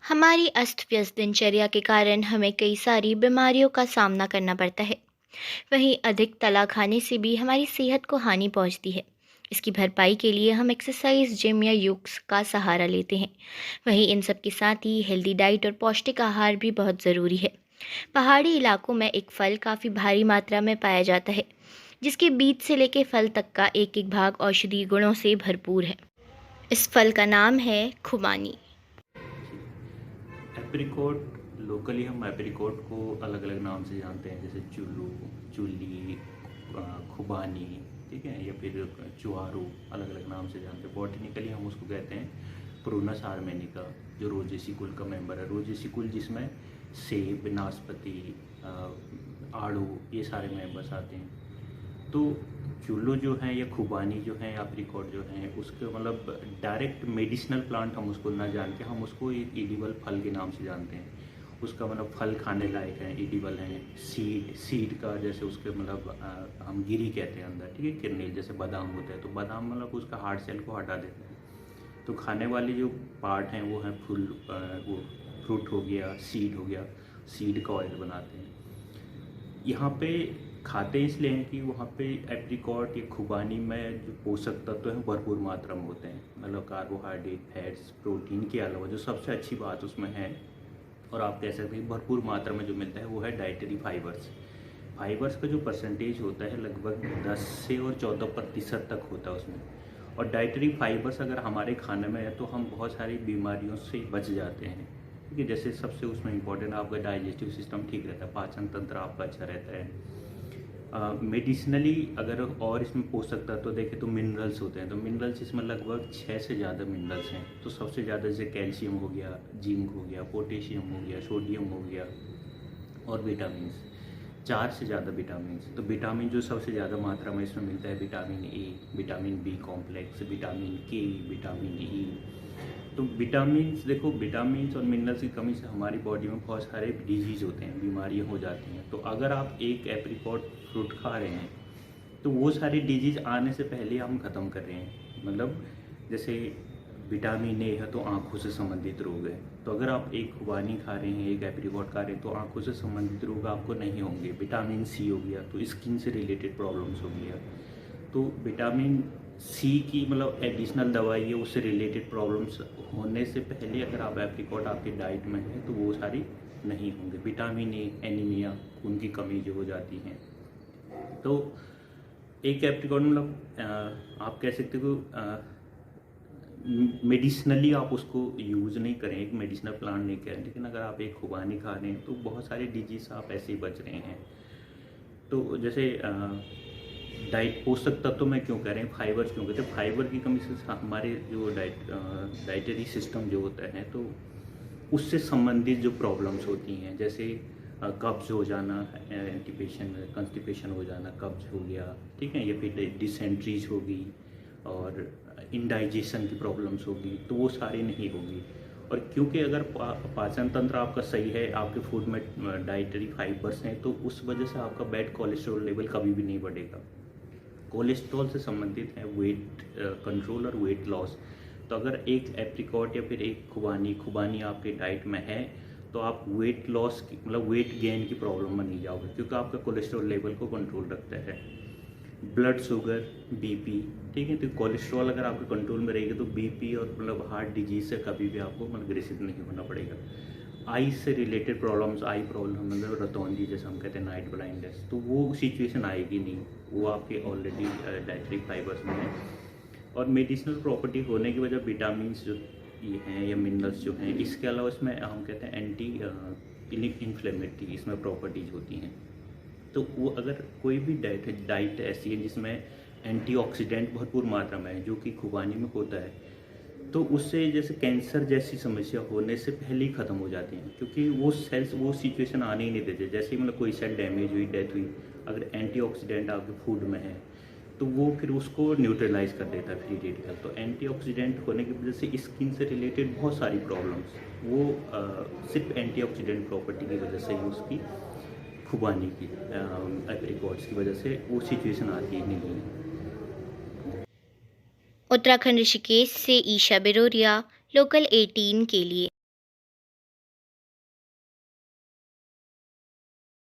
हमारी अस्त-व्यस्त दिनचर्या के कारण हमें कई सारी बीमारियों का सामना करना पड़ता है। वहीं अधिक तला खाने से भी हमारी सेहत को हानि पहुंचती है। इसकी भरपाई के लिए हम एक्सरसाइज, जिम या योग का सहारा लेते हैं। वहीं इन सब के साथ ही हेल्दी डाइट और पौष्टिक आहार भी बहुत ज़रूरी है। पहाड़ी इलाकों में एक फल काफ़ी भारी मात्रा में पाया जाता है, जिसके बीज से लेकर फल तक का एक एक भाग औषधीय गुणों से भरपूर है। इस फल का नाम है खुबानी। एप्रिकॉट लोकली हम एप्रिकॉट को अलग अलग नाम से जानते हैं, जैसे चुल्लू, चुल्ली, खुबानी, ठीक है, या फिर चुआरू, अलग अलग नाम से जानते हैं। बॉटनिकली हम उसको कहते हैं प्रूनस आर्मेनिका, जो रोजेसी कुल का मेंबर है। रोजेसी कुल जिसमें सेब, नाशपाती, आड़ू, ये सारे मेंबर्स आते हैं। तो चुल्लू जो है या खुबानी जो है, एप्रिकॉट जो है, उसके मतलब डायरेक्ट मेडिसिनल प्लांट हम उसको ना जान के हम उसको एक एडिबल फल के नाम से जानते हैं। उसका मतलब फल खाने लायक है, एडिबल है। सीड का जैसे उसके मतलब हम गिरी कहते हैं अंदर, ठीक है, किरनील जैसे बादाम होता है, तो बादाम मतलब उसका हार्ड सेल को हटा देते हैं। तो खाने वाले जो पार्ट हैं वो हैं फुल, वो फ्रूट हो गया, सीड हो गया, सीड का ऑयल बनाते हैं। यहाँ पे खाते इसलिए हैं कि वहाँ पे एप्रिकॉट या खुबानी में जो पोषक तत्व हैं भरपूर मात्रा में होते हैं। मतलब कार्बोहाइड्रेट, फैट्स, प्रोटीन के अलावा जो सबसे अच्छी बात उसमें है, और आप कह सकते हैं भरपूर मात्रा में जो मिलता है, वो है डाइटरी फाइबर्स। फाइबर्स का जो परसेंटेज होता है लगभग 10 से और 14% तक होता है उसमें। और डाइटरी फाइबर्स अगर हमारे खाने में है तो हम बहुत सारी बीमारियों से बच जाते हैं। ठीक है, जैसे सबसे उसमें इम्पोर्टेंट आपका डाइजेस्टिव सिस्टम ठीक रहता है, पाचन तंत्र आपका अच्छा रहता है। मेडिसिनली अगर और इसमें पोषक तत्व तो देखें तो मिनरल्स होते हैं। तो मिनरल्स इसमें लगभग 6 से ज़्यादा मिनरल्स हैं। तो सबसे ज़्यादा जैसे कैल्शियम हो गया, जिंक हो गया, पोटेशियम हो गया, सोडियम हो गया, और विटामिन, 4 से ज़्यादा विटामिन। तो विटामिन जो सबसे ज़्यादा मात्रा में इसमें मिलता है, vitamin A, vitamin B complex, vitamin K, vitamin E. तो विटामिन्स देखो, विटामिन्स और मिनरल्स की कमी से हमारी बॉडी में बहुत सारे डिजीज़ होते हैं, बीमारियां हो जाती हैं। तो अगर आप एक एप्रिकॉट फ्रूट खा रहे हैं तो वो सारी डिजीज़ आने से पहले हम ख़त्म कर रहे हैं। मतलब जैसे विटामिन ए है तो आँखों से संबंधित रोग है, तो अगर आप एक खुबानी खा रहे हैं, एक एप्रिकॉट खा रहे हैं, तो आँखों से संबंधित रोग आपको नहीं होंगे। विटामिन सी हो गया तो स्किन से रिलेटेड प्रॉब्लम्स हो गया। तो विटामिन सी की मतलब एडिशनल दवाई है, उससे रिलेटेड प्रॉब्लम्स होने से पहले अगर आप एप्रिकॉट आपकी डाइट में है तो वो सारी नहीं होंगे। विटामिन ए, एनीमिया, खून की कमी जो हो जाती है। तो एक एप्रिकॉट मतलब आप कह सकते हो मेडिसिनली आप उसको यूज़ नहीं करें, एक मेडिसिनल प्लांट नहीं करें, लेकिन अगर आप एक खुबानी खा रहे हैं तो बहुत सारे डिजीज़ आप ऐसे ही बच रहे हैं। तो जैसे डाइट पोषक तत्व में क्यों कह रहे हैं, फाइबर्स क्यों कहते हैं, फाइबर की कमी से हमारे जो डाइटरी सिस्टम जो होता है, तो उससे संबंधित जो प्रॉब्लम्स होती हैं, जैसे कब्ज हो जाना, कंस्टिपेशन हो जाना, कब्ज हो गया, ठीक है, या फिर डिसेंट्रीज होगी और इंडाइजेशन की प्रॉब्लम्स होगी, तो वो सारी नहीं होगी। और क्योंकि अगर पाचन तंत्र आपका सही है, आपके फूड में डाइटरी फाइबर्स हैं, तो उस वजह से आपका बैड कोलेस्ट्रॉल लेवल कभी भी नहीं बढ़ेगा। कोलेस्ट्रॉल से संबंधित है वेट कंट्रोल और वेट लॉस। तो अगर एक एप्रिकॉट या फिर एक खुबानी आपके डाइट में है तो आप वेट लॉस की मतलब वेट गेन की प्रॉब्लम में नहीं जाओगे, क्योंकि आपका कोलेस्ट्रॉल लेवल को कंट्रोल रखता है। ब्लड शुगर, बीपी, ठीक है, तो कोलेस्ट्रॉल अगर आपके कंट्रोल में रहेगी तो बीपी और मतलब हार्ट डिजीज से कभी भी आपको मतलब ग्रसित नहीं होना पड़ेगा। आई से रिलेटेड प्रॉब्लम्स, आई प्रॉब्लम मतलब रतौंधी जैसे हम कहते हैं, नाइट ब्लाइंडनेस, तो वो सिचुएशन आएगी नहीं, वो आपके ऑलरेडी डाइटरी फाइबर्स में है। और मेडिसिनल प्रॉपर्टी होने की वजह विटामिन जो ये हैं या मिनरल्स जो हैं, इसके अलावा इसमें हम कहते हैं एंटी इन्फ्लेमेटरी इसमें प्रॉपर्टीज होती हैं। तो वो अगर कोई भी डाइट ऐसी है जिसमें एंटीऑक्सीडेंट भरपूर मात्रा में है, जो कि खुबानी में होता है, तो उससे जैसे कैंसर जैसी समस्या होने से पहले ही ख़त्म हो जाती हैं, क्योंकि वो सेल्स वो सिचुएशन आने ही नहीं देते। जैसे ही मतलब कोई सेल डैमेज हुई, डेथ हुई, अगर एंटीऑक्सीडेंट आपके फूड में है तो वो फिर उसको न्यूट्रलाइज कर देता है, फ्री रेडिकल। तो एंटीऑक्सीडेंट होने की वजह से स्किन से रिलेटेड बहुत सारी प्रॉब्लम्स वो सिर्फ एंटीऑक्सीडेंट प्रॉपर्टी की वजह से ही उसकी खुबानी की एप्रिकॉट्स की वजह से वो सिचुएशन आती ही नहीं है। उत्तराखंड ऋषिकेश से ईशा बिरोरिया, लोकल 18 के लिए।